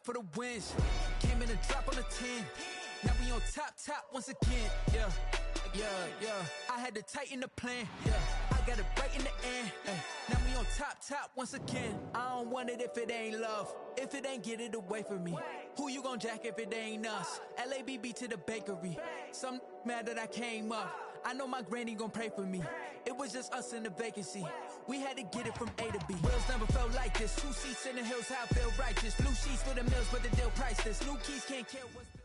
shot for the wins. Came in a drop on the 10. Now we on top once again. Yeah. I had to tighten the plan. Yeah. I got it right in the end. Now we on top once again. I don't want it if it ain't love. If it ain't, get it away from me. Who you gon' jack if it ain't us? LABB to the bakery. Some mad that I came up. I know my granny gon' pray for me. It was just us in the vacancy. We had to get it from A to B. Wheels never felt like this. 2 seats in the hills, how I feel righteous. Blue sheets for the mills, but the deal priceless. New keys can't kill what's built.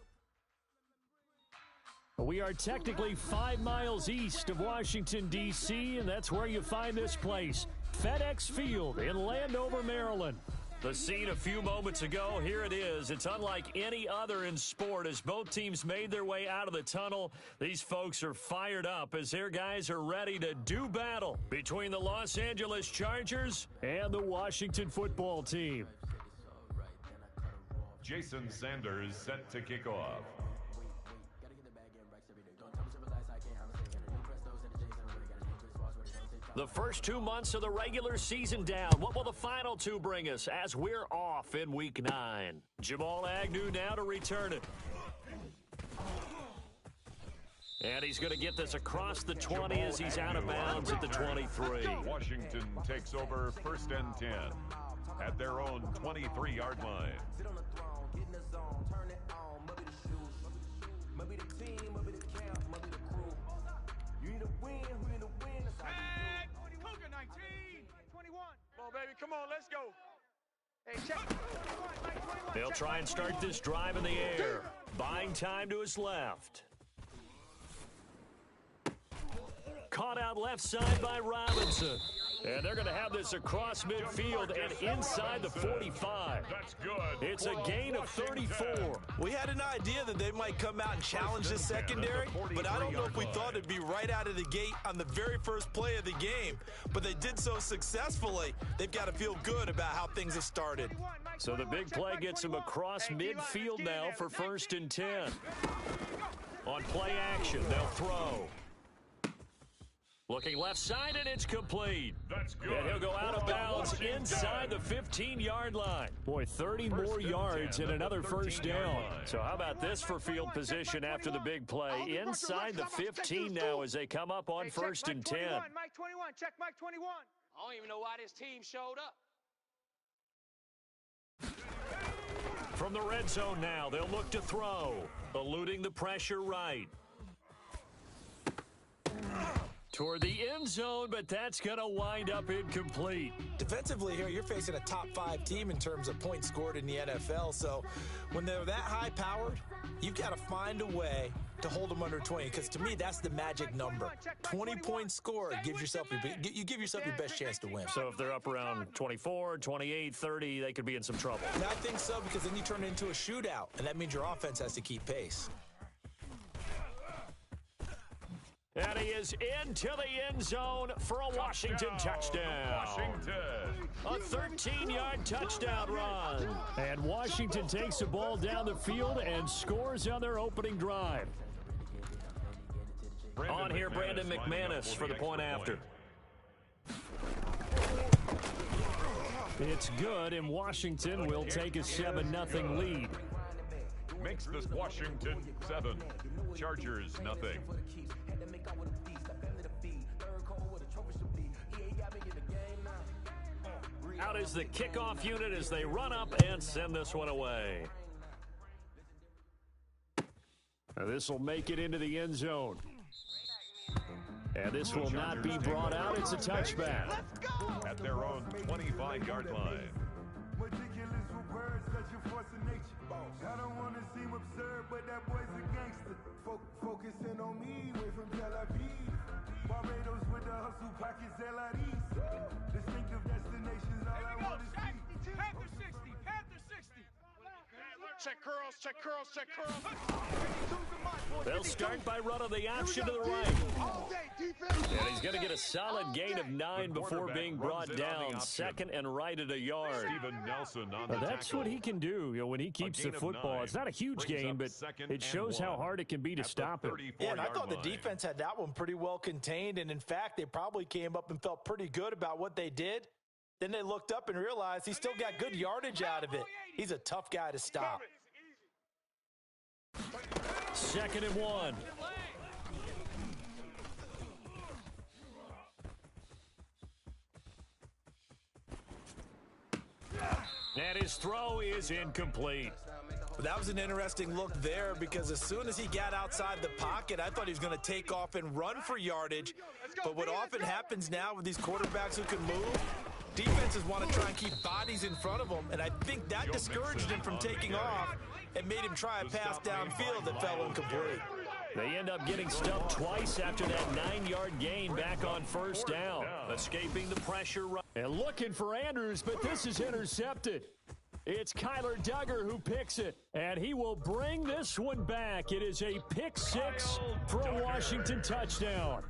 We are technically 5 miles east of Washington, D.C., and that's where you find this place, FedEx Field in Landover, Maryland. The scene a few moments ago, here it is. It's unlike any other in sport as both teams made their way out of the tunnel. These folks are fired up as their guys are ready to do battle between the Los Angeles Chargers and the Washington football team. Jason Sanders set to kick off. The first 2 months of the regular season down. What will the final 2 bring us as we're off in Week 9? Jamal Agnew now to return it. And he's going to get this across the 20 as he's out of bounds at the 23. Washington takes over 1st and 10 at their own 23-yard line. Baby, come on, let's go. Hey, check. They'll try and start this drive in the air. Buying time to his left. Caught out left side by Robinson. And they're going to have this across midfield and inside the 45. That's good. It's a gain of 34. We had an idea that they might come out and challenge the secondary, but I don't know if we thought it'd be right out of the gate on the very first play of the game. But they did so successfully, they've got to feel good about how things have started. So the big play gets him across midfield now for 1st and 10. On play action, they'll throw. Looking left side, and it's complete. That's good. And he'll go out of bounds inside the 15-yard line. Boy, 30 more yards and another first down. So how about this for field position after the big play? Inside the 15 now as they come up on 1st and 10. Mike 21, check Mike 21. I don't even know why this team showed up. From the red zone now, they'll look to throw. Eluding the pressure right. Toward the end zone, but that's going to wind up incomplete. Defensively here, you're facing a top 5 team in terms of points scored in the NFL. So when they're that high-powered, you've got to find a way to hold them under 20, because to me, that's the magic number. 20 points scored gives yourself you give yourself your best chance to win. So if they're up around 24, 28, 30, they could be in some trouble. And I think so, because then you turn it into a shootout, and that means your offense has to keep pace. And he is into the end zone for a Washington touchdown. A 13-yard touchdown run. And Washington takes the ball down the field and scores on their opening drive. On here, Brandon McManus for the point after. It's good, and Washington will take a 7-0 lead. Makes this Washington 7. Chargers nothing. Out is the kickoff unit as they run up and send this one away. This will make it into the end zone. And this will not be brought out. It's a touchback. At their own 25-yard line. Meticulous with words, such a force of nature. I don't want to seem absurd, but that boy's a gangster. Focusing on me, way from Tel Aviv. Barbados with the hustle pockets, LREs. Distinctive destinations, all I want is see. Panther 60, Panther 60. Check curls, check curls, check curls. They'll start by running the option to the right. And he's going to get a solid gain of 9 before being brought down. 2nd and right at a yard. Steven Nelson on the That's tackle. what he can do, when he keeps the football. It's not a huge gain, but it shows how hard it can be to stop it. Yeah, and I thought the defense had that one pretty well contained, and in fact, they probably came up and felt pretty good about what they did. Then they looked up and realized he still got good yardage out of it. He's a tough guy to stop. 2nd and 1. And his throw is incomplete. That was an interesting look there because as soon as he got outside the pocket, I thought he was going to take off and run for yardage. But what often happens now with these quarterbacks who can move, defenses want to try and keep bodies in front of them, and I think that discouraged him from taking off and made him try a pass downfield that fell incomplete. They end up getting stuffed twice after that 9-yard gain back on 1st down. Escaping the pressure. And looking for Andrews, but this is intercepted. It's Kyler Duggar who picks it, and he will bring this one back. It is a pick 6 for a Washington touchdown.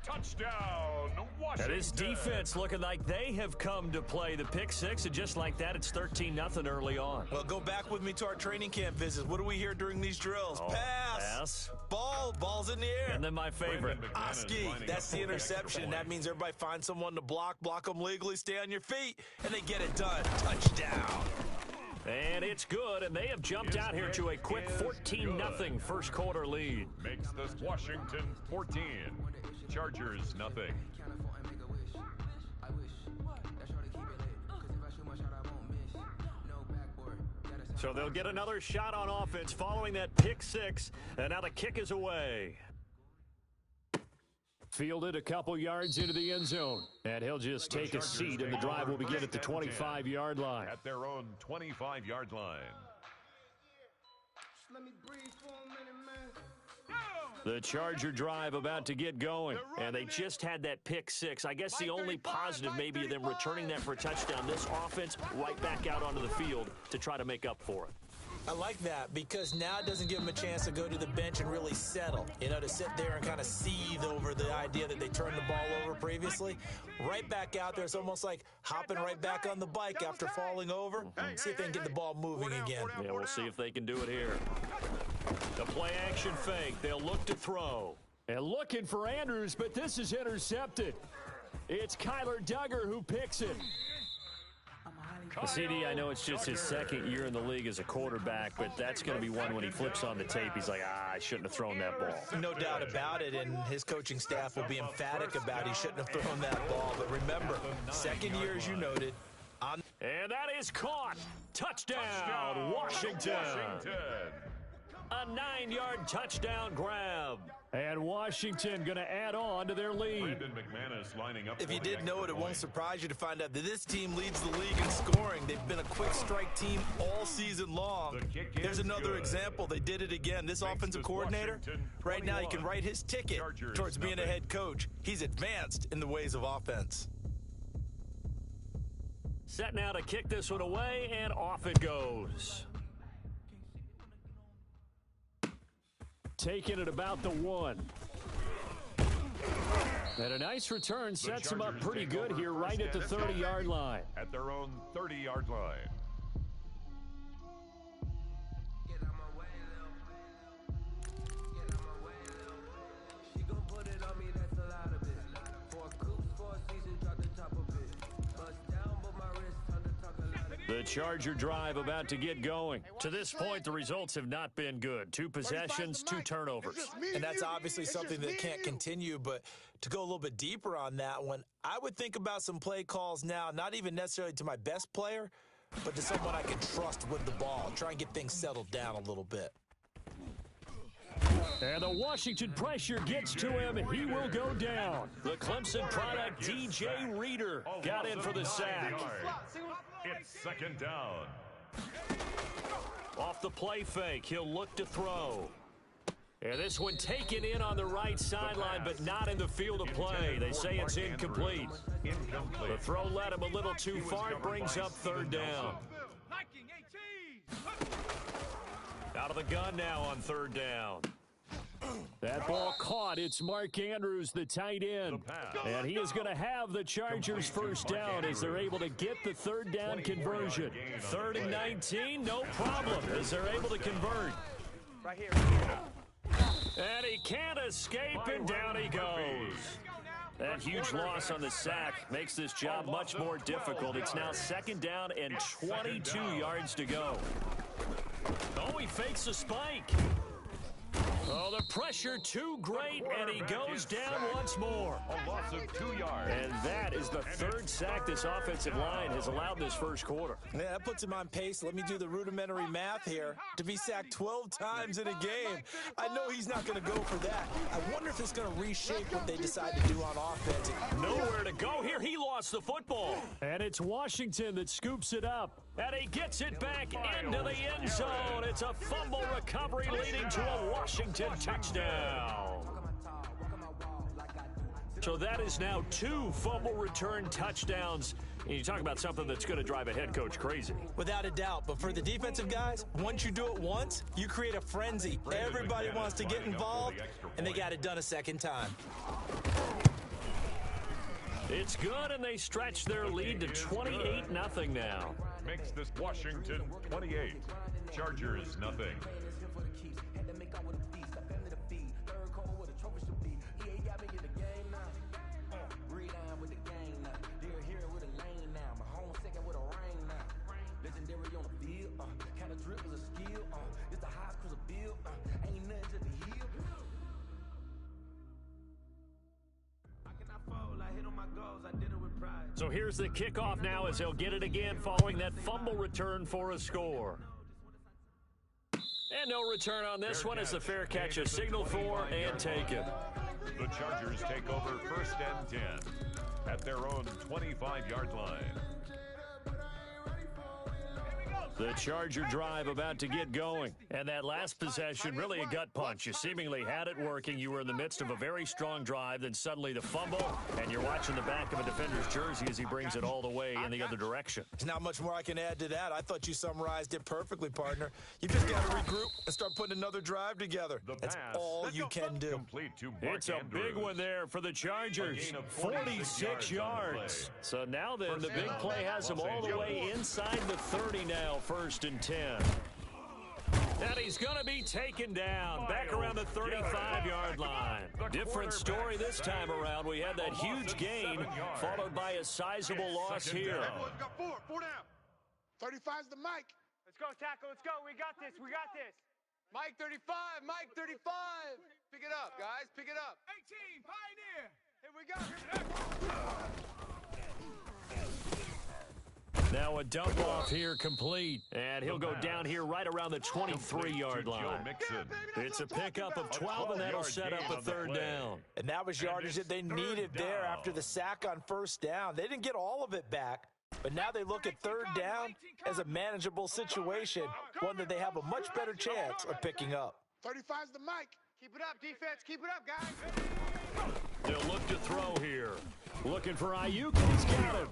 Touchdown, Washington. And his defense looking like they have come to play the pick 6, and just like that, it's 13-0 early on. Well, go back with me to our training camp visits. What do we hear during these drills? Pass. Ball's in the air. And then my favorite. Oski, that's the interception. That means everybody finds someone to block them legally, stay on your feet, and they get it done. Touchdown. And it's good, and they have jumped out here to a quick 14-0 first quarter lead. Makes this Washington 14. Chargers nothing. So they'll get another shot on offense following that pick 6, and now the kick is away. Fielded a couple yards into the end zone, and he'll just take a seat, and the drive will begin at the 25-yard line. At their own 25-yard line. The Charger drive about to get going, and they just had that pick 6. I guess the only positive maybe of them returning that for a touchdown. This offense right back out onto the field to try to make up for it. I like that because now it doesn't give them a chance to go to the bench and really settle, to sit there and kind of seethe over the idea that they turned the ball over previously. Right back out there, it's almost like hopping right back on the bike after falling over. See if they can get the ball moving again. Yeah, we'll see if they can do it here. The play action fake, they'll look to throw. And looking for Andrews, but this is intercepted. It's Kyler Duggar who picks it. CD, I know it's just his 2nd year in the league as a quarterback, but that's going to be one when he flips on the tape. He's like, I shouldn't have thrown that ball. No doubt about it, and his coaching staff will be emphatic about he shouldn't have thrown that ball. But remember, 2nd year, as you noted. And that is caught. Touchdown, Washington. A 9-yard touchdown grab. And Washington going to add on to their lead. Brandon McManus lining up. If you didn't know it, it won't surprise you to find out that this team leads the league in scoring. They've been a quick strike team all season long. There's another example. They did it again. This offensive coordinator, right now you can write his ticket towards being a head coach. He's advanced in the ways of offense. Set now to kick this one away, and off it goes. Taking it about the 1. And a nice return sets them up pretty good here right at the 30-yard line. At their own 30-yard line. The Charger drive about to get going. To this point, the results have not been good. 2 possessions, 2 turnovers. And that's obviously something that can't continue, but to go a little bit deeper on that one, I would think about some play calls now, not even necessarily to my best player, but to someone I can trust with the ball. Try and get things settled down a little bit. And the Washington pressure gets to him, and he will go down. The Clemson product, DJ Reader, got in for the sack. It's 2nd down. Off the play fake, he'll look to throw. And this one taken in on the right sideline, but not in the field of play. They say it's incomplete. The throw led him a little too far. It brings up 3rd down. Out of the gun now on 3rd down. That ball caught. It's Mark Andrews, the tight end. And he is going to have the Chargers 1st down as they're able to get the 3rd down conversion. 3rd and 19, no problem as they're able to convert. And he can't escape, and down he goes. That huge loss on the sack makes this job much more difficult. It's now 2nd down and 22 yards to go. Oh, he fakes a spike. Oh, the pressure too great, and he goes down once more. A loss of 2 yards. And that is the 3rd sack this offensive line has allowed this first quarter. Yeah, that puts him on pace. Let me do the rudimentary math here. To be sacked 12 times in a game, I know he's not going to go for that. I wonder if it's going to reshape what they decide to do on offense. Nowhere to go here. He lost the football. And it's Washington that scoops it up. And he gets it back into the end zone. It's a fumble recovery leading to a Washington touchdown. So that is now 2 fumble return touchdowns. And you talk about something that's going to drive a head coach crazy. Without a doubt. But for the defensive guys, once you do it once, you create a frenzy. Everybody wants to get involved, and they got it done a second time. It's good, and they stretch their lead to 28-0 now. Makes this Washington 28. Chargers nothing. So here's the kickoff now as they'll get it again following that fumble return for a score. And no return on this one as the fair catch is signaled for and taken. The Chargers take over 1st and 10 at their own 25-yard line. The Charger drive about to get going. And that last possession, really a gut punch. You seemingly had it working. You were in the midst of a very strong drive. Then suddenly the fumble, and you're watching the back of a defender's jersey as he brings it all the way in the other direction. There's not much more I can add to that. I thought you summarized it perfectly, partner. You just got to regroup and start putting another drive together. That's all you can do. It's a big one there for the Chargers. 46 yards. So now then, the big play has them all the way inside the 30 now. 1st and 10. And he's going to be taken down back around the 35-yard line. Different story this time around. We had that huge gain followed by a sizable loss here. Four down. 35's the Mike. Let's go, tackle. Let's go. We got this. We got this. Mike 35. Mike 35. Pick it up, guys. Pick it up. 18, Pioneer. Here we go. Now a dump off here complete. And he'll go down here right around the 23-yard line. It's a pickup of 12, and that'll set up a 3rd down. And that was yardage that they needed there after the sack on 1st down. They didn't get all of it back, but now they look at 3rd down as a manageable situation, one that they have a much better chance of picking up. 35's the Mike. Keep it up, defense. Keep it up, guys. They'll look to throw here. Looking for Ayuk, and he's got him.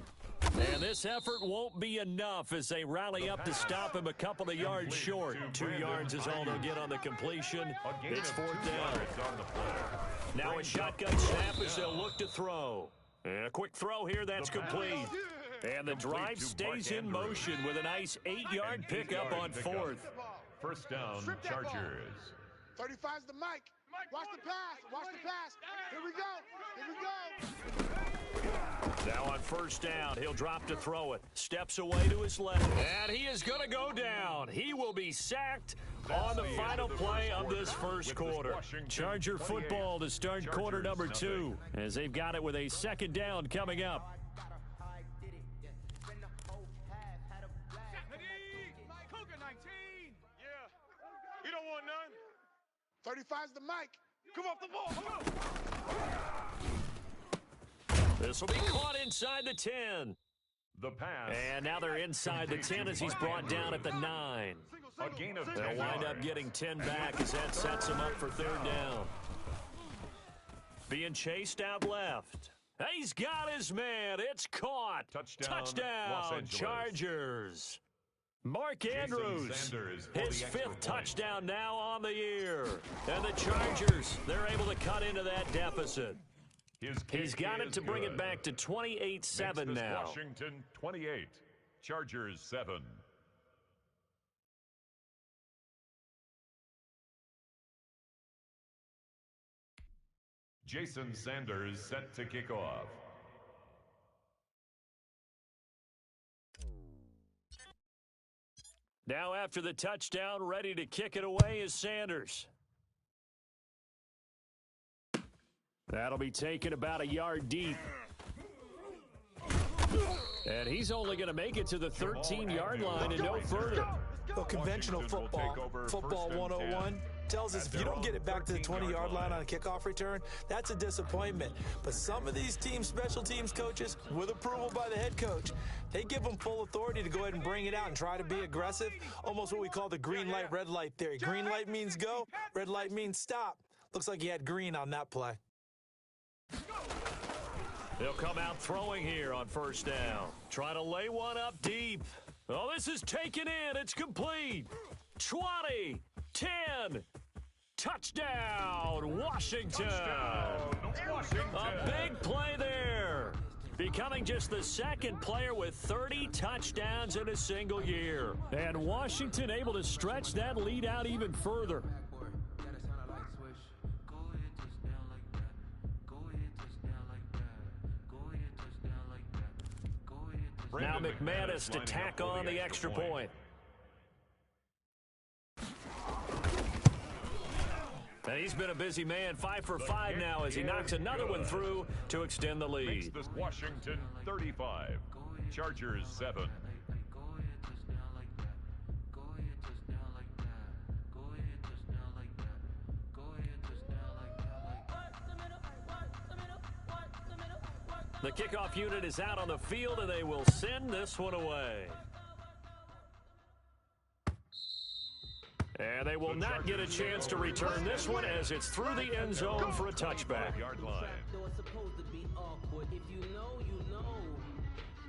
And this effort won't be enough as they rally up to stop him a couple of yards short. 2 yards is all they'll get on the completion. It's 4th down. Now a shotgun snap as they'll look to throw. And a quick throw here, that's complete. And the drive stays in motion with a nice 8-yard pickup on 4th. 1st down, Chargers. 35's the Mike. Watch the pass. Watch the pass. Here we go. Here we go. Now on 1st down, he'll drop to throw it. Steps away to his left. And he is going to go down. He will be sacked on the final play of this first quarter. Charger football to start quarter number 2 as they've got it with a 2nd down coming up. Cougar 19. Yeah. You don't want none. 35's the Mike. Come off the ball. Come on. This will be caught inside the 10. The pass. And now they're inside the 10 as he's brought down at the 9. A gain of 10 They'll wind up getting 10 back as that sets them up for 3rd down. Being chased out left. He's got his man. It's caught. Touchdown, Chargers. Mark Andrews, his 5th touchdown now on the year. And the Chargers, they're able to cut into that deficit. He's got it to bring it back to 28-7 now. Washington 28, Chargers 7. Jason Sanders set to kick off. Now after the touchdown, ready to kick it away is Sanders. That'll be taken about a yard deep. And he's only going to make it to the 13-yard line and no further. Well, conventional football 101 tells us if you don't get it back to the 20-yard line on a kickoff return, that's a disappointment. But some of these special teams coaches, with approval by the head coach, they give them full authority to go ahead and bring it out and try to be aggressive, almost what we call the green light, red light theory. Green light means go, red light means stop. Looks like he had green on that play. They'll come out throwing here on first down. Try to lay one up deep. Oh, this is taken in. It's complete. 20, 10, touchdown, Washington. A big play there. Becoming just the second player with 30 touchdowns in a single year. And Washington able to stretch that lead out even further. Now McManus to tack on the extra point. And he's been a busy man, 5 for 5 now as he knocks another one through to extend the lead. Makes this Washington 35, Chargers 7. The kickoff unit is out on the field, and they will send this one away. And they will not get a chance to return this one as it's through the end zone for a touchback. Yard line. Though it's supposed to be awkward. If you know, you know.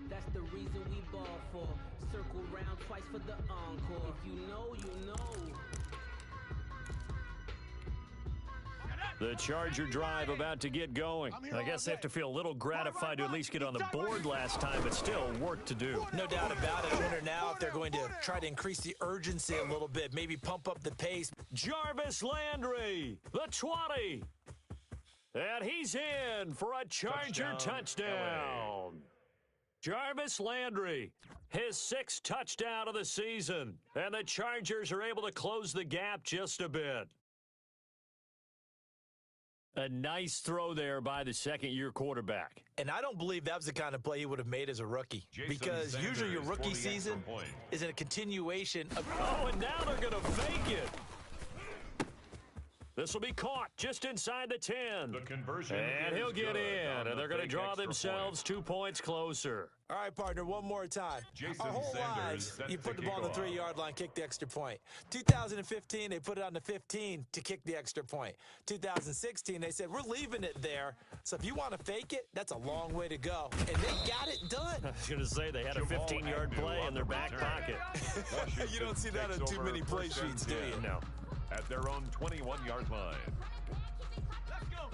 That's the reason we ball for. Circle round twice for the encore. If you know, you know. The Charger drive about to get going. I guess they have to feel a little gratified to at least get on the board last time, but still work to do. No doubt about it. I wonder now if they're going to try to increase the urgency a little bit, maybe pump up the pace. Jarvis Landry, the 20. And he's in for a Charger touchdown. Jarvis Landry, his 6th touchdown of the season. And the Chargers are able to close the gap just a bit. A nice throw there by the second-year quarterback. And I don't believe that was the kind of play he would have made as a rookie. Because usually your rookie season is in a continuation of... Oh, and now they're going to fake it. This will be caught just inside the 10. The conversion and he'll get in, and they're going to draw themselves 2 points closer. All right, partner, one more time. Our whole lives, you put the ball on the 3-yard line, kick the extra point. 2015, they put it on the 15 to kick the extra point. 2016, they said, we're leaving it there. So if you want to fake it, that's a long way to go. And they got it done. I was going to say, they had a 15-yard play in their back pocket. You don't see that on too many play sheets, do you? No. At their own 21-yard line.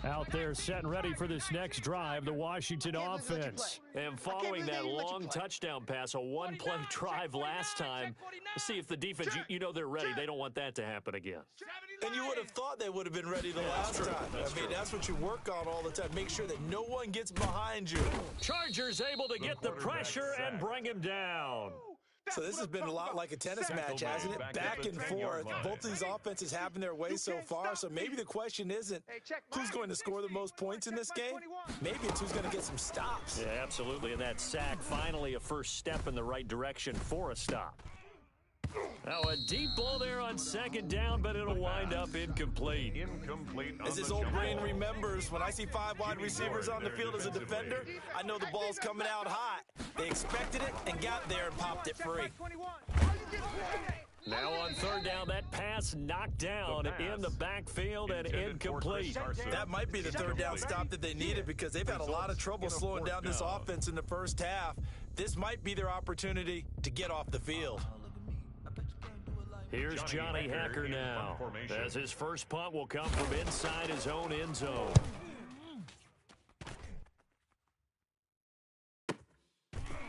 Out there set and ready for this next drive, the Washington offense. And following that long touchdown pass, a one-play drive last time, see if the defense, you know they're ready. They don't want that to happen again. And you would have thought they would have been ready the last time. That's what you work on all the time. Make sure that no one gets behind you. Chargers able to get the pressure and bring him down. So this has been a lot like a tennis match, hasn't it? Back and forth. Both of these offenses having their way so far. So maybe the question isn't who's going to score the most points in this game. Maybe it's who's going to get some stops. Yeah, absolutely. And that sack, finally a first step in the right direction for a stop. Now a deep ball there on second down, but it'll wind up incomplete. As his old brain remembers, when I see 5 wide receivers on the field as a defender, I know the ball's coming out hot. They expected it and got there and popped it free. Now on third down, that pass knocked down in the backfield and incomplete. That might be the third down stop that they needed because they've had a lot of trouble slowing down this offense in the first half. This might be their opportunity to get off the field. Here's Johnny Hacker now, as his first punt will come from inside his own end zone.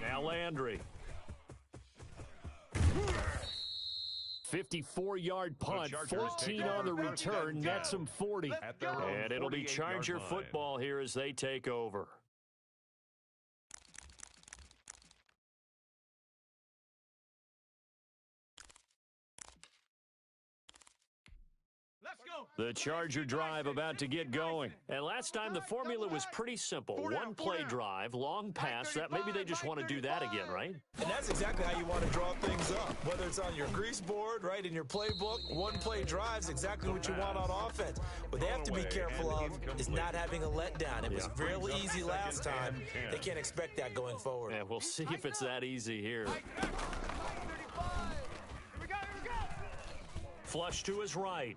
Now Landry. 54-yard punt, 14 on the return, nets them 40. And it'll be Charger football here as they take over. The Charger drive about to get going. And last time the formula was pretty simple. One play drive, long pass. That maybe they just want to do that again, right? And that's exactly how you want to draw things up. Whether it's on your grease board, right, in your playbook, one play drive is exactly what you want on offense. What they have to be careful of is not having a letdown. It was really easy last time. They can't expect that going forward. Yeah, we'll see if it's that easy here. Flush to his right.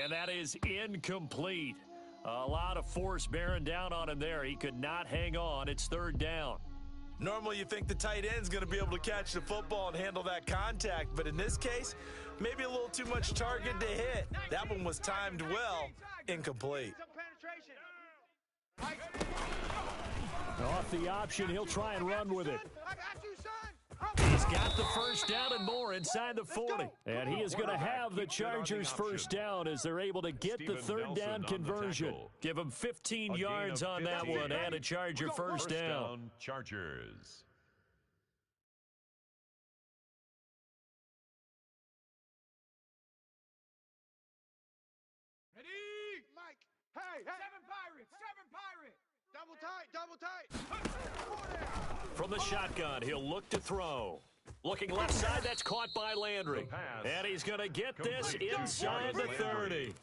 And that is incomplete. A lot of force bearing down on him there. He could not hang on. It's third down. Normally you think the tight end's going to be able to catch the football and handle that contact, but in this case, maybe a little too much target to hit. That one was timed well, incomplete. Off the option, he'll try and run with it. He's got the first down and more inside the 40. And he is going to have the Chargers first down as they're able to get the third down conversion. Give him 15 yards on that one and a Charger first down. Chargers. Ready? Mike. Hey, 7 Pirates, 7 Pirates. Double tight. From the shotgun, he'll look to throw. Looking left side, that's caught by Landry. And he's going to get this inside the 30.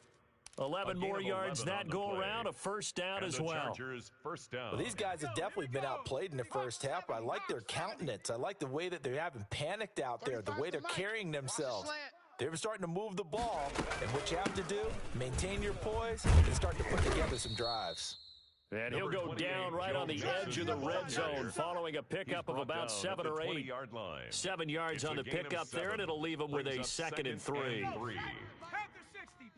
11 more yards that go around, a first down as well. Well, these guys have definitely been outplayed in the first half. I like their countenance. I like the way that they haven't panicked out there, the way they're carrying themselves. They're starting to move the ball, and what you have to do, maintain your poise and start to put together some drives. And he'll go down right on the edge of the red zone following a pickup of about 7 or 8. 7 yards on the pickup there, and it'll leave him with a 2nd and 3. Panther 60,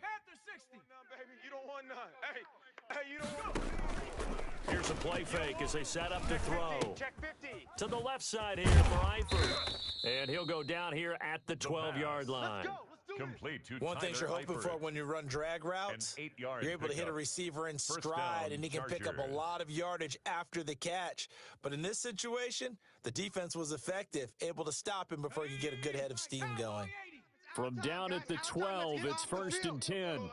Panther 60. No, baby, you don't want none. Hey, you don't want none. Here's a play fake as they set up to throw. Check 50. To the left side here for Eifert. And he'll go down here at the 12-yard line. Let's go. Complete to One thing you're hoping for when you run drag routes, you're able to hit a receiver in stride, and he can pick up a lot of yardage after the catch. But in this situation, the defense was effective, able to stop him before he could get a good head of steam going. From down at the 12, it's 1st and 10.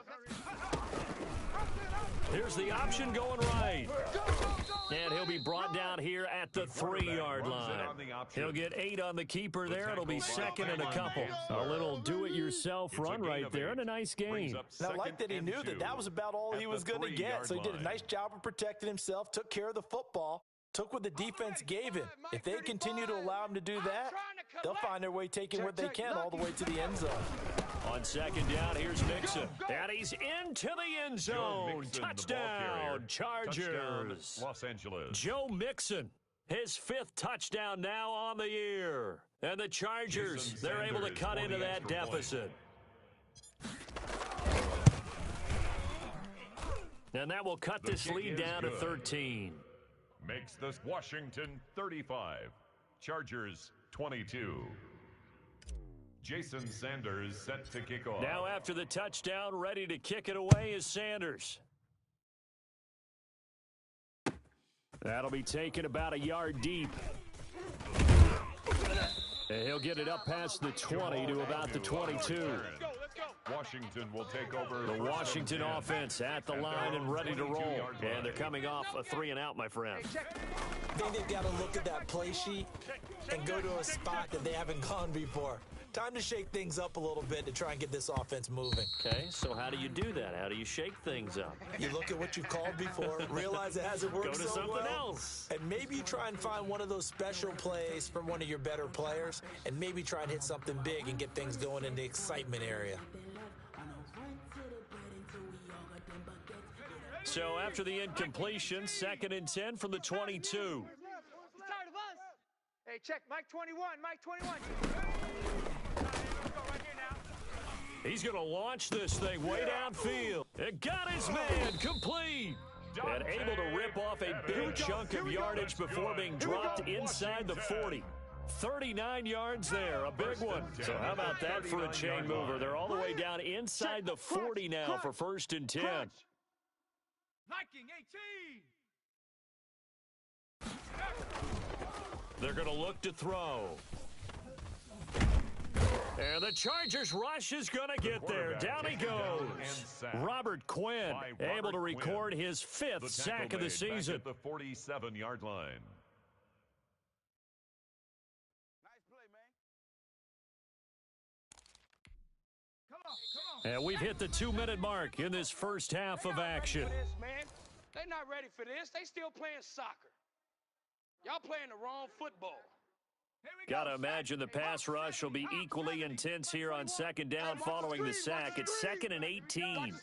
Here's the option going right. And he'll be brought down here at the 3-yard line. He'll get 8 on the keeper there. It'll be 2nd and a couple. A little do-it-yourself run right there and a nice gain. And I like that he knew that that was about all he was going to get. So he did a nice job of protecting himself, took care of the football, took what the defense gave him. If they continue to allow him to do that, they'll find their way taking what they can all the way to the end zone. On 2nd down, here's Mixon. And he's into the end zone. Touchdown, Chargers. Los Angeles. Joe Mixon, his 5th touchdown now on the year. And the Chargers, they're able to cut into that deficit. And that will cut this lead down to 13. Makes this Washington 35. Chargers 22. Jason Sanders set to kick off. Now after the touchdown, ready to kick it away is Sanders. That'll be taken about a yard deep. And he'll get it up past the 20 to about the 22. Washington will take over. The Washington offense at the line and ready to roll. And they're coming off a 3-and-out, my friend. I think they've got to look at that play sheet and go to a spot that they haven't gone before. Time to shake things up a little bit to try and get this offense moving. Okay, so how do you do that? How do you shake things up? You look at what you've called before, realize it hasn't worked Go to so something well, else. and maybe you try and find one of those special plays from one of your better players, and maybe try and hit something big and get things going in the excitement area. So after the incompletion, 2nd and 10 from the 22. He's tired of us. Hey, check, Mike 21, Mike 21. He's going to launch this thing way downfield. And got his man complete. And able to rip off a big chunk of yardage before being dropped inside the 40. 39 yards there, a big one. So how about that for a chain mover? They're all the way down inside the 40 now for 1st and 10. Liking 18. They're going to look to throw. And the Chargers rush is going to get there. Down he goes. Robert Quinn able to record his 5th sack of the season. At the 47-yard line. And we've hit the 2-minute mark in this first half of action. They're not ready for this. They still playing soccer. Y'all playing the wrong football. Got to imagine the pass rush will be equally intense here on 2nd down following the sack. It's 2nd and 18.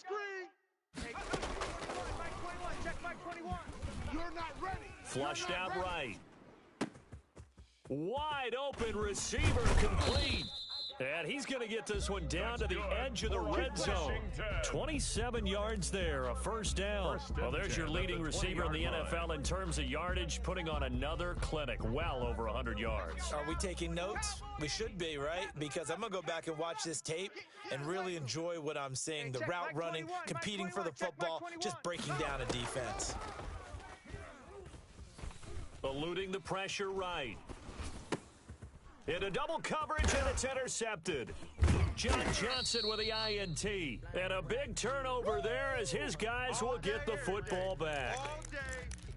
Flushed out right. Wide open receiver complete. And he's going to get this one down to the edge of the red zone. 27 yards there, a 1st down. Well, there's your leading receiver in the NFL in terms of yardage, putting on another clinic, well over 100 yards. Are we taking notes? We should be, right? Because I'm going to go back and watch this tape and really enjoy what I'm seeing. The route running, competing for the football, just breaking down a defense. Eluding the pressure right. Into double coverage, and it's intercepted. John Johnson with the INT. And a big turnover there as his guys will get the football back.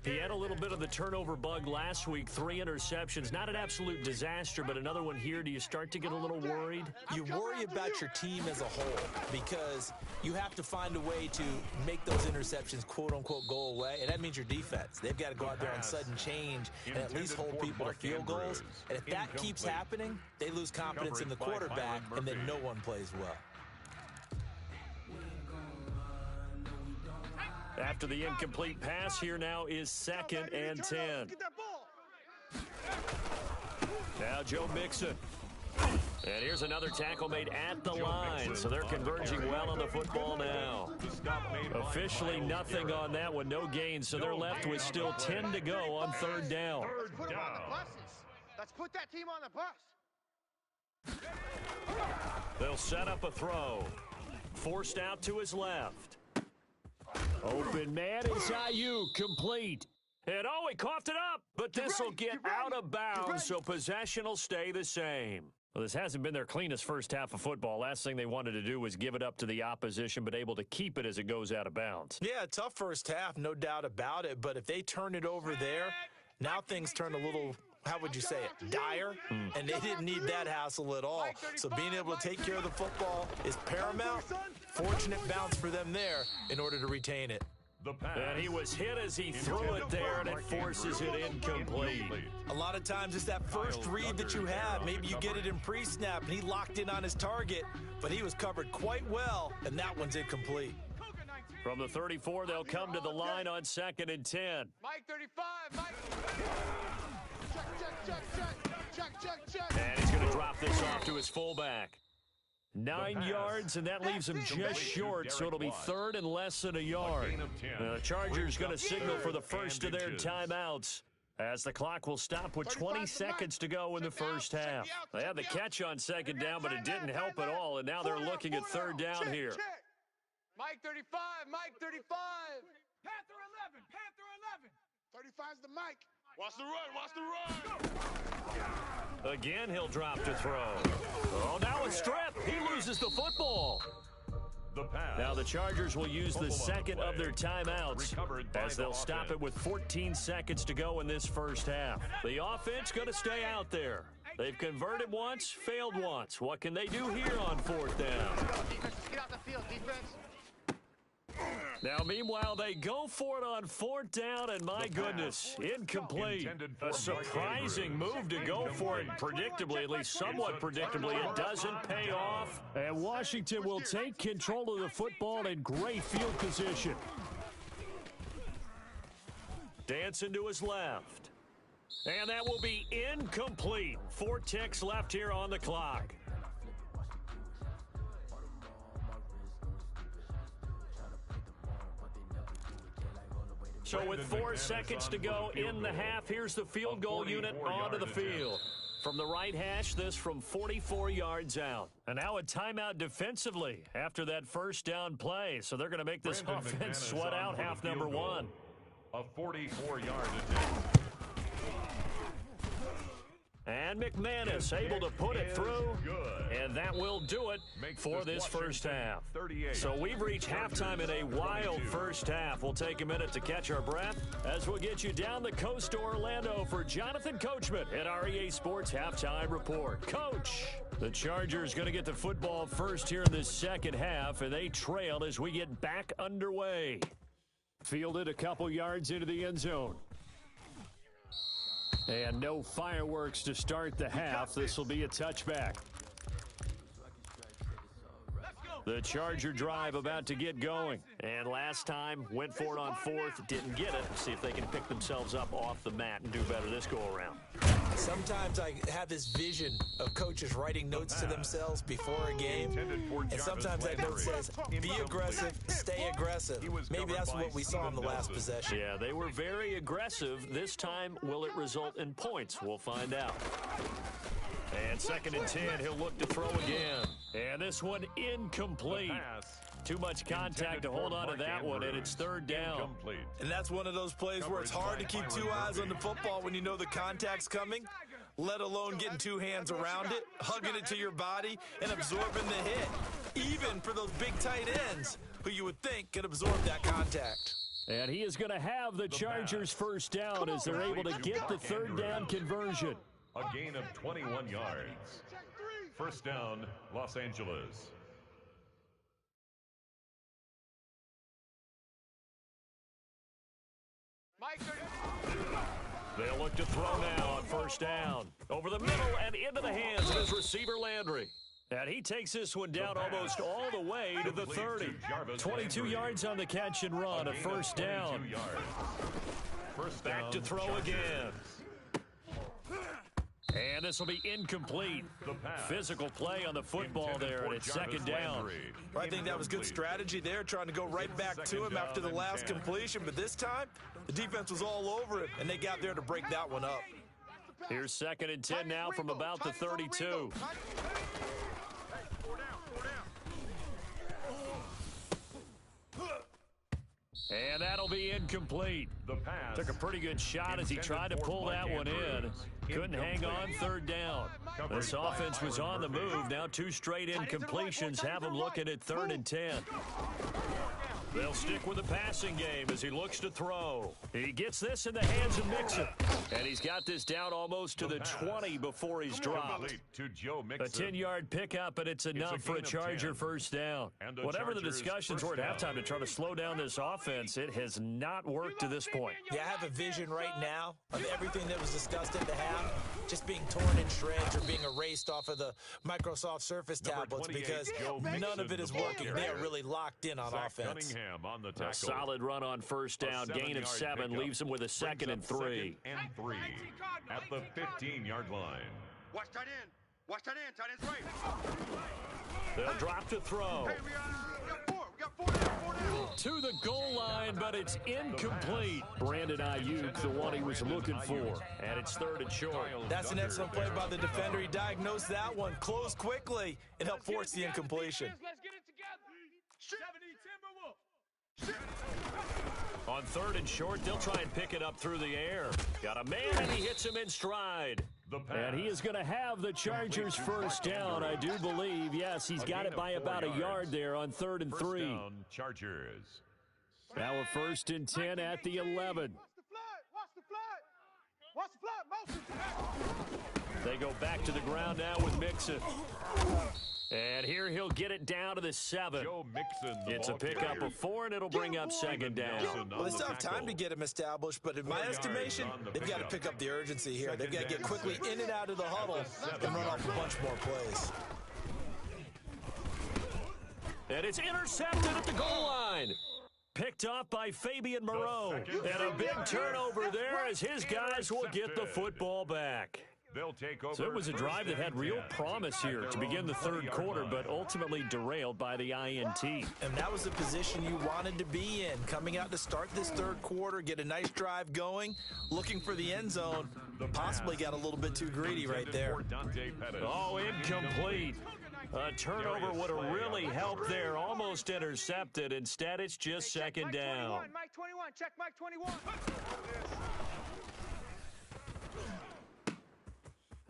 He had a little bit of the turnover bug last week, 3 interceptions. Not an absolute disaster, but another one here. Do you start to get a little worried? You worry about your team as a whole because you have to find a way to make those interceptions, quote-unquote, go away, and that means your defense. They've got to go out there on sudden change and at least hold people to field goals. And if that keeps happening, they lose confidence in the quarterback, and then no one plays well. After the incomplete pass, here now is 2nd and 10. Now Joe Mixon. And here's another tackle made at the line, so they're converging well on the football now. Officially nothing on that one, no gain, so they're left with still 10 to go on 3rd down. Let's put that team on the bus. They'll set up a throw. Forced out to his left. Open man is Ayuk, complete. And oh, he coughed it up, but this will get out of bounds, so possession will stay the same. Well, this hasn't been their cleanest first half of football. Last thing they wanted to do was give it up to the opposition, but able to keep it as it goes out of bounds. Yeah, tough first half, no doubt about it, but if they turn it over there, now things turn a little, how would you say it, dire, and they didn't need that hassle at all. So being able to take care of the football is paramount. Fortunate bounce for them there in order to retain it. And he was hit as he threw it there, and it forces it incomplete. A lot of times it's that first read that you have. Maybe you get it in pre-snap, and he locked in on his target, but he was covered quite well, and that one's incomplete. From the 34, they'll come to the line on 2nd and 10. Mike 35, Mike. Check. And he's going to drop this off to his fullback. 9 yards, and that leaves him just short, so it'll be 3rd and less than a yard. The Chargers going to signal for the first of their timeouts as the clock will stop with 20 seconds to go in the first half. They had the catch on 2nd down, but it didn't help at all, and now they're looking at 3rd down here. Mike 35, Mike 35. Panther 11. 35's the Mike. Watch the run. Again, he'll drop to throw. Oh, now a strip. He loses the football. Now the Chargers will use the second of their timeouts as they'll stop it with 14 seconds to go in this first half. The offense going to stay out there. They've converted once, failed once. What can they do here on 4th down? Defense, get out the field, defense. Now, meanwhile, they go for it on 4th down, and my goodness, incomplete. A surprising move to go for it, predictably, at least somewhat predictably. It doesn't pay off. And Washington will take control of the football in great field position. Dancing to his left. And that will be incomplete. 4 ticks left here on the clock. So with 4 seconds to go in the half, here's the field goal unit onto the field. From the right hash, this from 44 yards out. And now a timeout defensively after that first down play. So they're going to make this offense sweat out half number one. A 44-yard attempt. And McManus able to put it through, and that will do it for this first half. So we've reached halftime in a wild first half. We'll take a minute to catch our breath as we'll get you down the coast to Orlando for Jonathan Coachman at our EA Sports Halftime Report. Coach, the Chargers going to get the football first here in this second half, and they trail as we get back underway. Fielded a couple yards into the end zone. And no fireworks to start the half. This will be a touchback. The Charger drive about to get going. And last time, went for it on fourth, didn't get it. See if they can pick themselves up off the mat and do better this go-around. Sometimes I have this vision of coaches writing notes to themselves before a game. And sometimes that note says, be aggressive, stay aggressive. Maybe that's what we saw in the last possession. Yeah, they were very aggressive. This time, will it result in points? We'll find out. And 2nd and 10, he'll look to throw again. And this one incomplete. Too much contact to hold on to that one, and it's 3rd down. And that's one of those plays where it's hard to keep two eyes on the football when you know the contact's coming, let alone getting two hands around it, hugging it to your body, and absorbing the hit. Even for those big tight ends who you would think could absorb that contact. And he is going to have the Chargers first down as they're able to get the 3rd down conversion. A gain of 21 yards. First down, Los Angeles. They'll look to throw now on first down. Over the middle and into the hands of his receiver, Landry. And he takes this one down almost all the way to the 30. 22 yards on the catch and run, a first down. Back to throw again. And this will be incomplete. Physical play on the football there, and it's 2nd down. I think that was good strategy there, trying to go right back to him after the last completion. But this time, the defense was all over him, and they got there to break that one up. Here's 2nd and 10 now from about the 32. And that'll be incomplete. Took a pretty good shot as he tried to pull that one in. Couldn't hang on, 3rd down. This offense was on the move. Now 2 straight incompletions have him looking at 3rd and 10. They'll stick with the passing game as he looks to throw. He gets this in the hands of Mixon. And he's got this down almost to the 20 before he's dropped. A 10-yard pickup, and it's enough for a Charger first down. Whatever the discussions were at halftime to try to slow down this offense, it has not worked to this point. Yeah, I have a vision right now of everything that was discussed at the half just being torn in shreds or being erased off of the Microsoft Surface tablets because none of it is working. They are really locked in on offense. A solid run on first down, gain of 7, leaves him with a 2nd and 3. At the 15-yard line. Watch tight end. Watch tight end. Tight end's right. They'll drop to throw. Hey, we got 4 down. To the goal line, but it's incomplete. Brandon Ayuk, the one he was looking for. And it's 3rd and short. That's an excellent play by the defender. He diagnosed that one, closed quickly, and helped force the incompletion. Let's get it together. 70 Timberwolf. On 3rd and short, they'll try and pick it up through the air. Got a man, and he hits him in stride. And he is going to have the Chargers first down, I do believe. Yes, he's got it by about a yard there on 3rd and 3. Chargers. Now a 1st and 10 at the 11. Watch the flag. They go back to the ground now with Mixon. And here he'll get it down to the 7. Joe Mixon, it's a pickup of 4, and it'll bring up 2nd down. Well, they still have time to get him established, but in my estimation, they've got to pick up the urgency here. They've got to get quickly in and out of the huddle and run off a bunch more plays. And it's intercepted at the goal line. Picked off by Fabian Moreau. And a big turnover there as his guys will get the football back. They'll take over. So it was a drive that had real promise here to begin the third quarter, but ultimately derailed by the INT. And that was the position you wanted to be in. Coming out to start this third quarter, get a nice drive going, looking for the end zone. Possibly got a little bit too greedy right there. Oh, incomplete. A turnover would have really helped there. Almost intercepted. Instead, it's just second down. Mike 21, check Mike 21.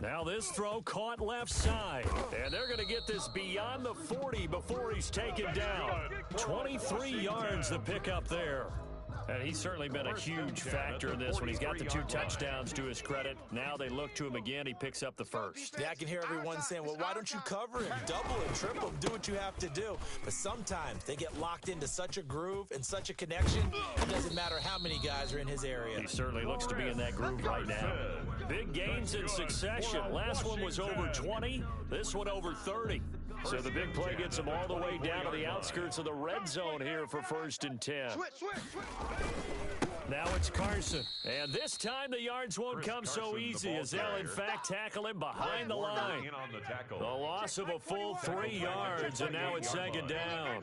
Now this throw caught left side. And they're going to get this beyond the 40 before he's taken down. 23 yards to pick up there. And he's certainly been a huge factor in this when he's got the 2 touchdowns to his credit. Now they look to him again. He picks up the first. Yeah, I can hear everyone saying, well, why don't you cover him? Double him, triple him, do what you have to do. But sometimes they get locked into such a groove and such a connection, it doesn't matter how many guys are in his area. He certainly looks to be in that groove right now. Big gains in succession. Last one was over 20. This one over 30. So the big play gets him all the way down to the outskirts of the red zone here for 1st and 10. Now it's Carson. And this time the yards won't come so easy as they'll, in fact, tackle him behind the line. The loss of a full 3 yards, and now it's second down.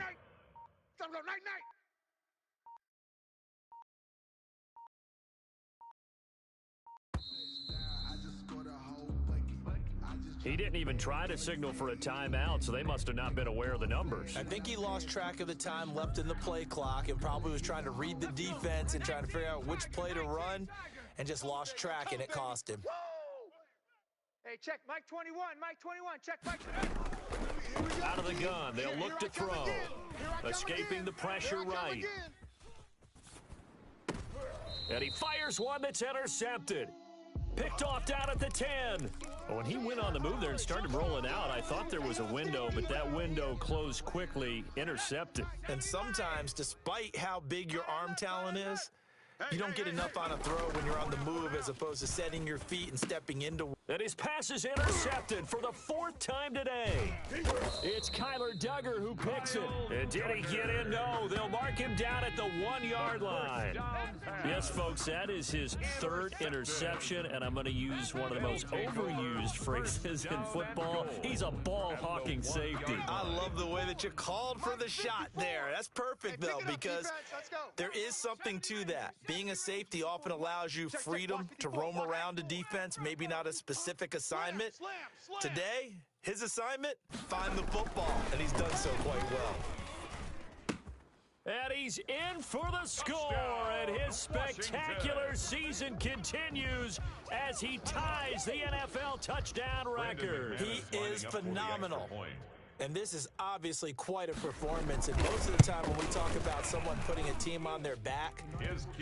He didn't even try to signal for a timeout, so they must have not been aware of the numbers. I think he lost track of the time left in the play clock and probably was trying to read the defense and trying to figure out which play to run and just lost track, and it cost him. Hey, check Mike 21, Mike 21, check Mike 21. Out of the gun, they'll look to throw. Escaping the pressure right. And he fires one that's intercepted. Picked off down at the 10. When he went on the move there and started rolling out, I thought there was a window, but that window closed quickly, intercepted. And sometimes, despite how big your arm talent is, you don't get enough on a throw when you're on the move as opposed to setting your feet and stepping into. And his pass is intercepted for the 4th time today. It's Kyler Duggar who picks it. And did he get in? No, they'll mark him down at the 1-yard line. Yes, folks, that is his 3rd interception, and I'm going to use one of the most overused phrases in football. He's a ball-hawking safety. I love the way that you called for the shot there. That's perfect, though, because there is something to that. Being a safety often allows you freedom to roam around a defense, maybe not a specific assignment. Today, his assignment, find the football, and he's done so quite well. And he's in for the score, and his spectacular season continues as he ties the NFL touchdown record. He is phenomenal. And this is obviously quite a performance. And most of the time when we talk about someone putting a team on their back,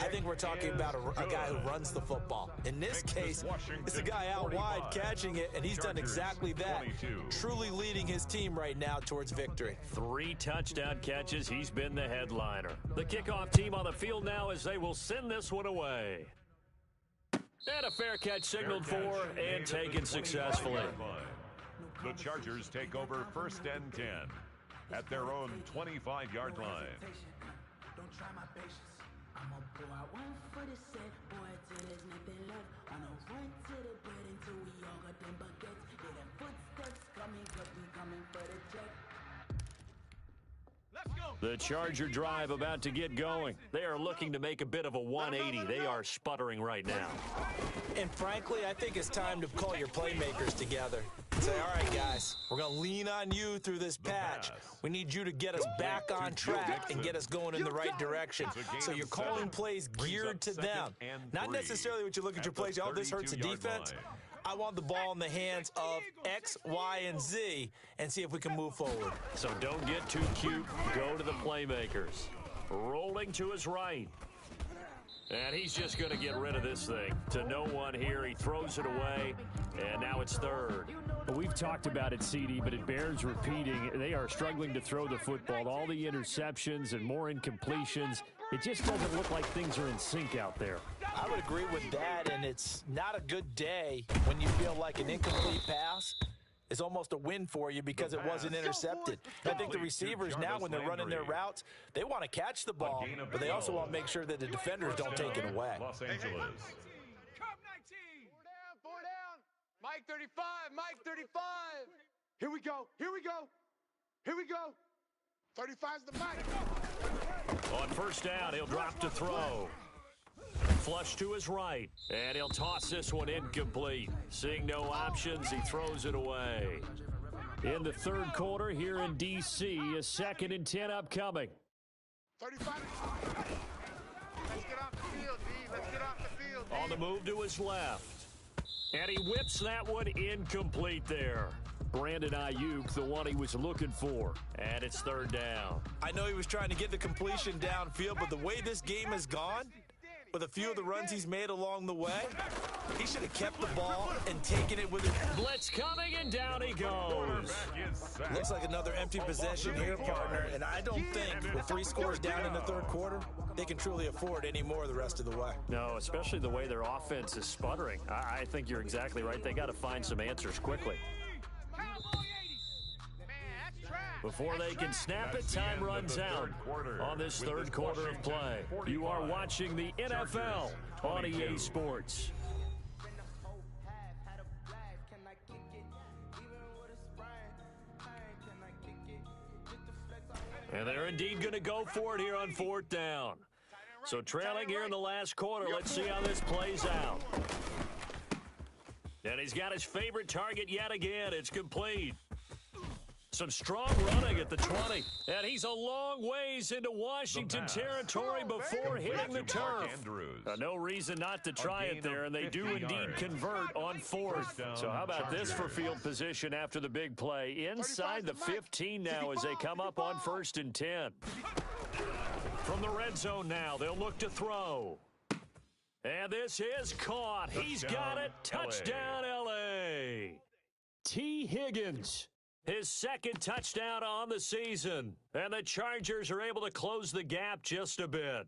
I think we're talking about a guy who runs the football. In this case, it's a guy out wide catching it, and he's done exactly that. Truly leading his team right now towards victory. 3 touchdown catches. He's been the headliner. The kickoff team on the field now as they will send this one away. And a fair catch signaled for and taken successfully. The Chargers take over 1st and 10 at their own 25-yard line. Don't try my patience. I'm gonna pour out one for the set, boy, till there's nothing left. On a run to the bread until we all got them baguettes. Hear them footsteps coming, 'cause we coming for the check. The Charger drive about to get going. They are looking to make a bit of a 180. They are sputtering right now. And frankly, I think it's time to call your playmakers together. Say, all right, guys, we're going to lean on you through this patch. We need you to get us back on track and get us going in the right direction. So you're calling plays geared to them. Not necessarily what you look at your plays, oh, this hurts the defense. I want the ball in the hands of X, Y, and Z and see if we can move forward. So don't get too cute. Go to the playmakers. Rolling to his right. And he's just going to get rid of this thing. To no one here. He throws it away. And now it's 3rd. We've talked about it, CD, but it bears repeating. They are struggling to throw the football. All the interceptions and more incompletions. It just doesn't look like things are in sync out there. I would agree with that, and it's not a good day when you feel like an incomplete pass is almost a win for you because it wasn't intercepted. I think the receivers now, when they're running their routes, they want to catch the ball, but they also want to make sure that the defenders don't take it away. Los Angeles. Mike 35, Mike 35. Here we go. Here we go. Here we go. 35's the mic. On first down, he'll drop to throw. Flush to his right, and he'll toss this one incomplete. Seeing no options, he throws it away. In the third quarter here in D.C., a 2nd and 10 upcoming. 35. Let's get off the field, D. Let's get off the field, D. On the move to his left. And he whips that one incomplete there. Brandon Ayuk, the one he was looking for. And it's 3rd down. I know he was trying to get the completion downfield, but the way this game has gone, with a few of the runs he's made along the way, he should have kept the ball and taken it with it. Blitz coming, and down he goes. Looks like another empty possession here, partner, and I don't think with 3 scores down in the third quarter, they can truly afford any more the rest of the way. No, especially the way their offense is sputtering. I think you're exactly right. They got to find some answers quickly. Before they can snap it, time runs out on this third quarter of play. You are watching the NFL on EA Sports. And they're indeed going to go for it here on 4th down. So trailing here in the last quarter, let's see how this plays out. And he's got his favorite target yet again. It's complete. Some strong running at the 20. And he's a long ways into Washington territory before hitting the turf. No reason not to try it there, and they do indeed convert on 4th. So how about this for field position after the big play? Inside the 15 now as they come up on 1st and 10. From the red zone now, they'll look to throw. And this is caught. He's got it. Touchdown, L.A. T. Higgins. His 2nd touchdown on the season. And the Chargers are able to close the gap just a bit.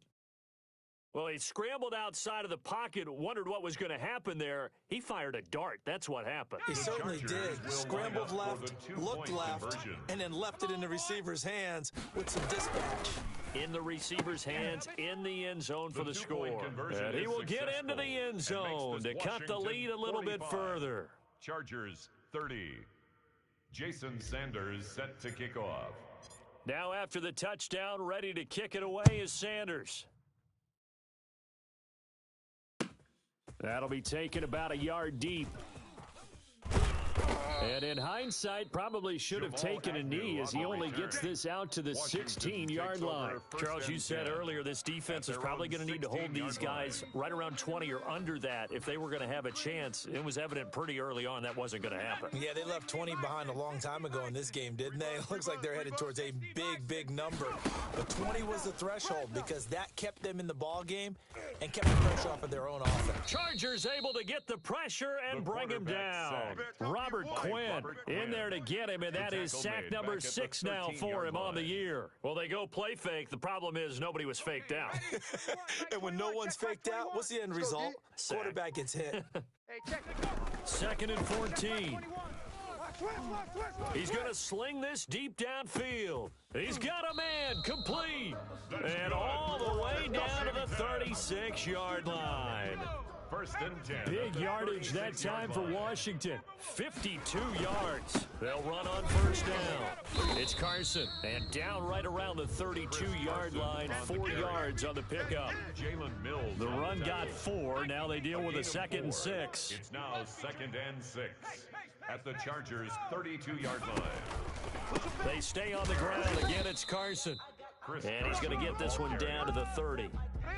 Well, he scrambled outside of the pocket, wondered what was going to happen there. He fired a dart. That's what happened. He certainly did. Scrambled left, looked left, and then left it in the receiver's hands with some dispatch. In the receiver's hands, in the end zone for the score. And he will get into the end zone to cut the lead a little bit further. Chargers 30. Jason Sanders set to kick off. Now after the touchdown, ready to kick it away is Sanders. That'll be taken about a yard deep. And in hindsight, probably should have taken a knee as he only gets this out to the 16-yard line. Charles, you said earlier this defense is probably going to need to hold these guys right around 20 or under that if they were going to have a chance. It was evident pretty early on that wasn't going to happen. Yeah, they left 20 behind a long time ago in this game, didn't they? It looks like they're headed towards a big, big number. But 20 was the threshold because that kept them in the ball game and kept the pressure off of their own offense. Chargers able to get the pressure and bring him down. Robert Quinn in there to get him, and that is sack number 6 now for him on the year. Well, they go play fake. The problem is nobody was faked out. And when no one's faked out, what's the end result? Sack. Quarterback gets hit. 2nd and 14. He's going to sling this deep downfield. He's got a man complete. And all the way down to the 36-yard line. 1st and 10. Big yardage that time for Washington. 52 yards. They'll run on 1st down. It's Carson. And down right around the 32-yard line. 4 yards on the pickup. Jalen Mills. The run got 4. Now they deal with a 2nd and 6. It's now 2nd and 6. At the Chargers' 32-yard line. They stay on the ground. Again, it's Carson. And he's going to get this one down to the 30.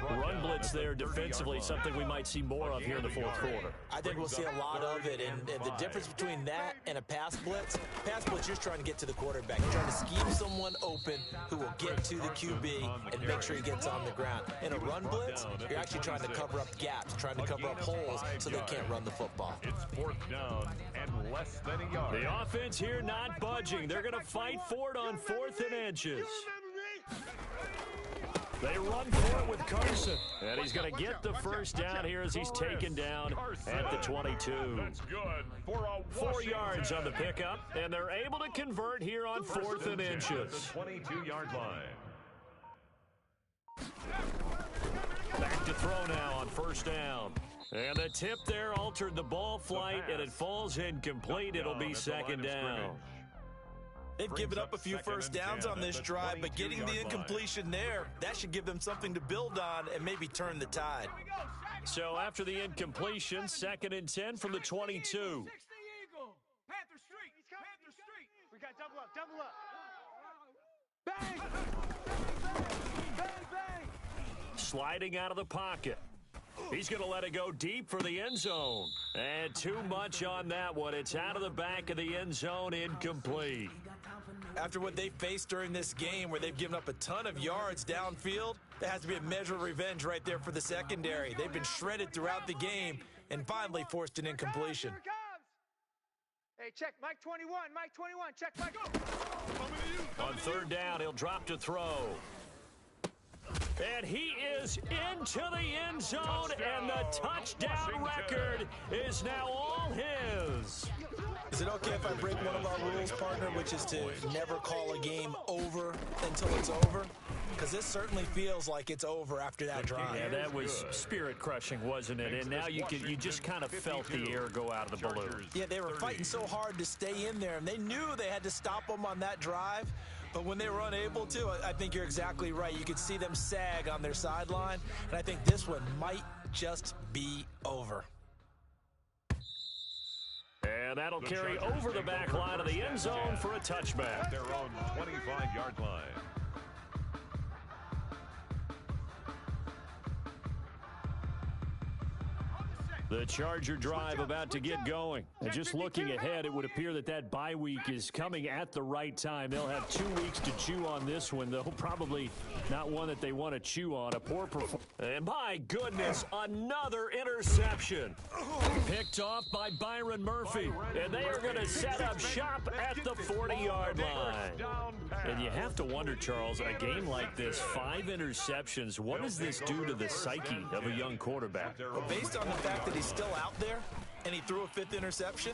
Run blitz there defensively, something we might see more of here in the 4th quarter. I think we'll see a lot of it, and the difference between that and a pass blitz, you're just trying to get to the quarterback. You're trying to scheme someone open who will get to the QB and make sure he gets on the ground. In a run blitz, you're actually trying to cover up gaps, trying to cover up holes so they can't run the football. It's 4th down and less than a yard. The offense here not budging. They're going to fight for it on 4th and inches. They run for it with Carson. And he's going to get the 1st down here as he's taken down at the 22. That's good for a 4 yards on the pickup, and they're able to convert here on 4th and inches. The 22-yard line. Back to throw now on 1st down. And the tip there altered the ball flight, and it falls incomplete. It'll be second down. They've given up a few first downs on this drive, but getting the incompletion there, that should give them something to build on and maybe turn the tide. So after the incompletion, 2nd and 10 from the 22. Panther Street. We got double up. Bang! Bang, bang! Sliding out of the pocket. He's going to let it go deep for the end zone. And too much on that one. It's out of the back of the end zone, incomplete. After what they faced during this game where they've given up a ton of yards downfield, there has to be a measure of revenge right there for the secondary. They've been shredded throughout the game and finally forced an incompletion. Hey, check Mike 21, check Mike. On 3rd down, he'll drop to throw. And he is into the end zone, and the touchdown record is now all his. Is it okay if I break one of our rules, partner, which is to never call a game over until it's over? Because this certainly feels like it's over after that drive. Yeah, that was spirit-crushing, wasn't it? And now you just kind of felt the air go out of the balloon. Yeah, they were fighting so hard to stay in there, and they knew they had to stop them on that drive. But when they were unable to, I think you're exactly right. You could see them sag on their sideline, and I think this one might just be over. And that'll carry over the back line of the end zone for a touchback. Their own 25-yard line. The Charger drive about to get going. And just looking ahead, it would appear that bye week is coming at the right time. They'll have 2 weeks to chew on this one, though probably not one that they want to chew on. A poor performance. And my goodness, another interception. Picked off by Byron Murphy. And they are going to set up shop at the 40-yard line. And you have to wonder, Charles, a game like this, 5 interceptions, what does this do to the psyche of a young quarterback? Well, based on the fact that he's still out there and he threw a 5th interception,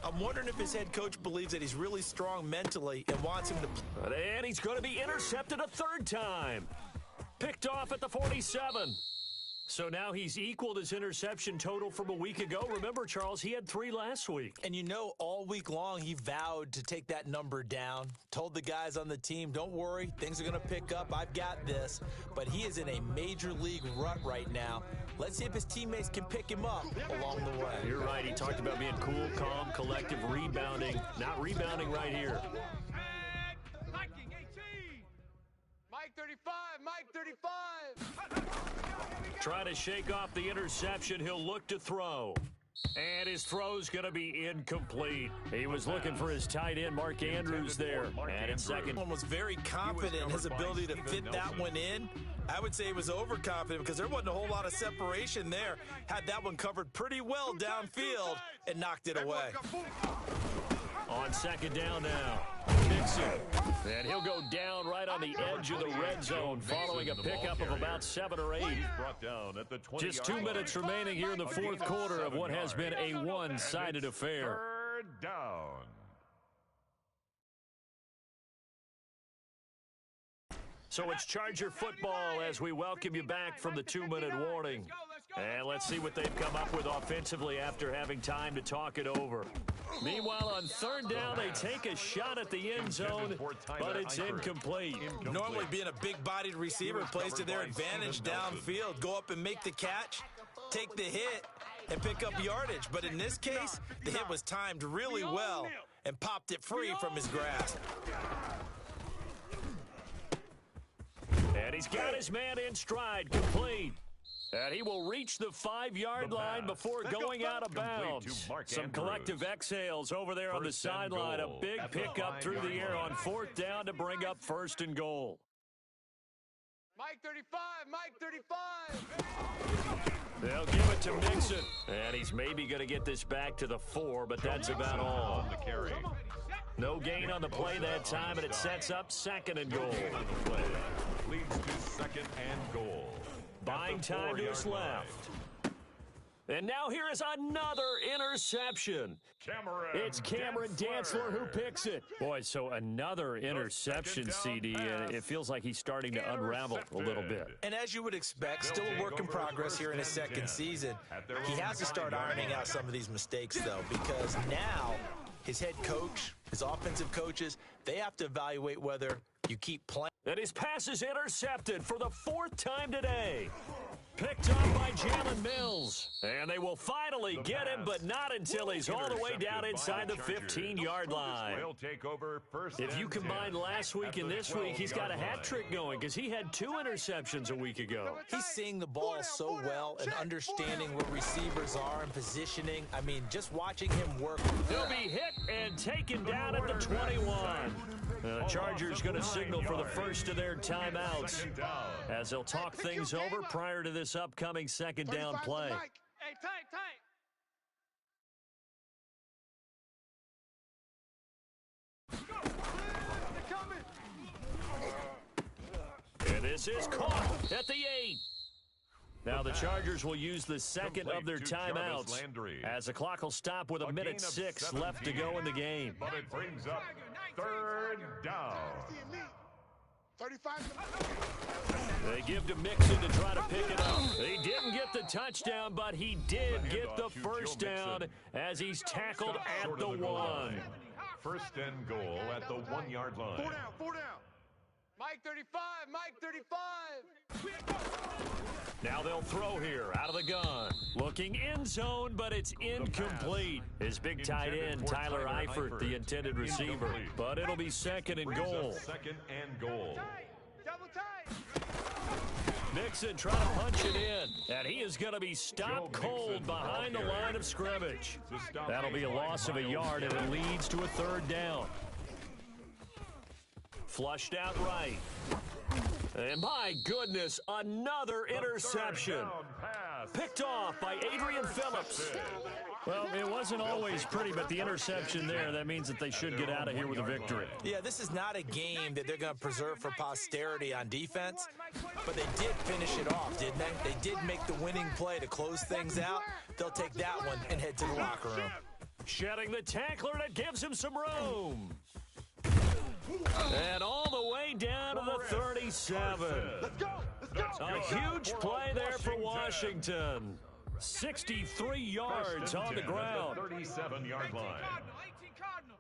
I'm wondering if his head coach believes that he's really strong mentally and wants him to play. And he's going to be intercepted a 3rd time. Picked off at the 47. So now he's equaled his interception total from a week ago. Remember, Charles, he had 3 last week. And you know, all week long he vowed to take that number down. Told the guys on the team, don't worry, things are going to pick up. I've got this. But he is in a major league rut right now. Let's see if his teammates can pick him up along the way. You're right. He talked about being cool, calm, collective, rebounding. Not rebounding right here. Viking 18. Mike 35. Trying to shake off the interception. He'll look to throw. And his throw's going to be incomplete. He was looking for his tight end, Mark Andrews, there. And in second. One was very confident in his ability to fit that one in. I would say he was overconfident because there wasn't a whole lot of separation there. Had that one covered pretty well downfield and knocked it away. On 2nd down now. Mixon. And he'll go down right on the edge of the red zone following a pickup of about 7 or 8. Just 2 minutes remaining here in the 4th quarter of what has been a one-sided affair. 3rd down. So it's Charger football as we welcome you back from the 2-minute warning. And let's see what they've come up with offensively after having time to talk it over. Meanwhile, on 3rd down, they take a shot at the end zone, but it's incomplete. Normally being a big-bodied receiver plays to their advantage downfield. Go up and make the catch, take the hit, and pick up yardage. But in this case, the hit was timed really well and popped it free from his grasp. And he's got his man in stride, complete. And he will reach the 5-yard line before going out of bounds. Some collective exhales over there on the sideline. A big pickup through the air on 4th down to bring up 1st and goal. Mike 35. They'll give it to Mixon. And he's maybe going to get this back to the 4, but that's about all. No gain on the play that time, and it sets up 2nd and goal. Leads to 2nd and goal. Buying time to his left. And now here is another interception. It's Cameron Dantzler who picks it. Boy, so another interception, CD, and it feels like he's starting to unravel a little bit. And as you would expect, still a work in progress here in his second season. He has to start ironing out some of these mistakes, though, because now his head coach, his offensive coaches, they have to evaluate whether you keep playing. And his pass is intercepted for the 4th time today. Picked up by Jalen Mills. And they will finally get him, but not until he's all the way down inside the 15-yard line. If you combine last week and this week, he's got a hat trick going because he had 2 interceptions a week ago. He's seeing the ball so well and understanding where receivers are and positioning. I mean, just watching him work. He'll be hit and taken down at the 21. The Chargers going to signal for the first of their timeouts as they'll talk things over prior to this upcoming second down play. Hey, tight. And this is caught at the 8. Now the Chargers will use the second of their timeouts as the clock will stop with 1:06 left to go in the game. But it brings up 3rd down. 35. They give to Mixon to try to pick it up. He didn't get the touchdown, but he did get the first down as he's tackled at the 1. 1st and goal at the 1-yard line. 4 down. Mike 35. Now they'll throw here out of the gun. Looking end zone, but it's incomplete. His big tight end, Tyler Eifert, the intended receiver. But it'll be 2nd and goal. 2nd and goal. Double tight. Mixon trying to punch it in. And he is going to be stopped cold behind the line of scrimmage. That'll be a loss of a yard, and it leads to a 3rd down. Flushed out right. And my goodness, another interception. Picked off by Adrian Phillips. Well, it wasn't always pretty, but the interception there, that means that they should get out of here with a victory. Yeah, this is not a game that they're going to preserve for posterity on defense, but they did finish it off, didn't they? They did make the winning play to close things out. They'll take that one and head to the locker room. Shedding the tackler that gives him some room. And all the way down to the 37. Let's go. A huge play there for Washington. 63 yards on the ground. 37-yard line. 18 Cardinal.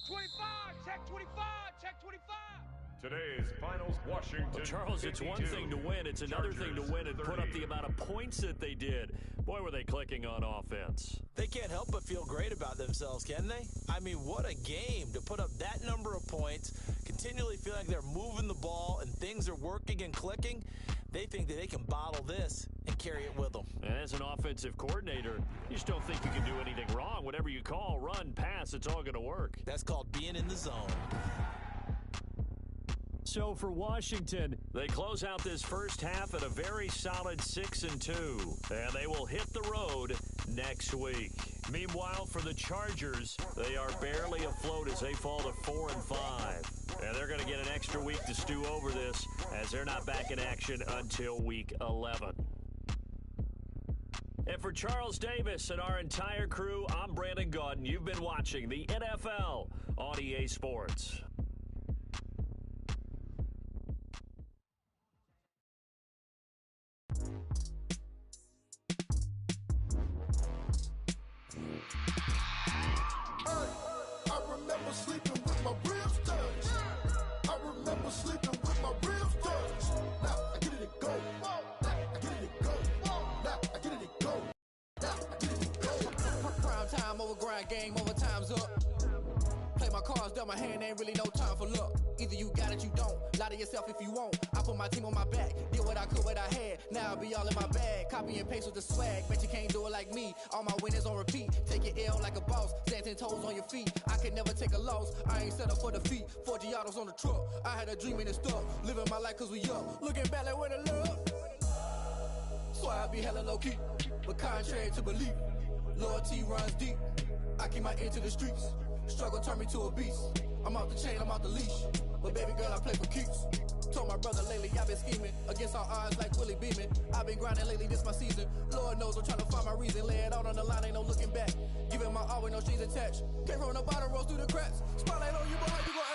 25. Check 25. Check 25. Today's finals, Washington. Well, Charles, it's one thing to win. It's another thing to win and put up the amount of points that they did. Boy, were they clicking on offense. They can't help but feel great about themselves, can they? I mean, what a game to put up that number of points, continually feel like they're moving the ball and things are working and clicking. They think that they can bottle this and carry it with them. And as an offensive coordinator, you just don't think you can do anything wrong. Whatever you call, run, pass, it's all going to work. That's called being in the zone. So for Washington, they close out this first half at a very solid 6-2, and they will hit the road next week. Meanwhile, for the Chargers, they are barely afloat as they fall to 4-5, and they're going to get an extra week to stew over this as they're not back in action until week 11. And for Charles Davis and our entire crew, I'm Brandon Gaudin. You've been watching the NFL on EA Sports. Sleeping with my ribs touched. I remember sleeping with my ribs touched. Now I get it to go. Now I get it to go. Now I get it to go. Now I get it to go. Prime time over grind game, overtime's up. Play my cards, dealt my hand, ain't really no time for luck. Either you got it, you don't. Lie to yourself if you won't. I put my team on my back, did what I could, what I had. Now I'll be all in my bag. Copy and paste with the swag. Bet you can't do it like me. All my winners on repeat. Take your L like a boss. Stand 10 toes on your feet. I can never take a loss. I ain't set up for defeat. 4 Giottos on the truck. I had a dream and it stuck. Living my life cause we up. Looking back like where the love. So I be hella low key. But contrary to belief, loyalty runs deep. I keep my ear to the streets. Struggle turned me to a beast. I'm off the chain, I'm off the leash. But baby girl, I play for keeps. Told my brother lately, I've been scheming against all odds like Willie Beeman. I've been grinding lately, this my season. Lord knows I'm trying to find my reason. Lay it out on the line, ain't no looking back. Giving my all with no strings attached. Came from the bottom, rose through the cracks. Spotlight on you, boy, how you gon'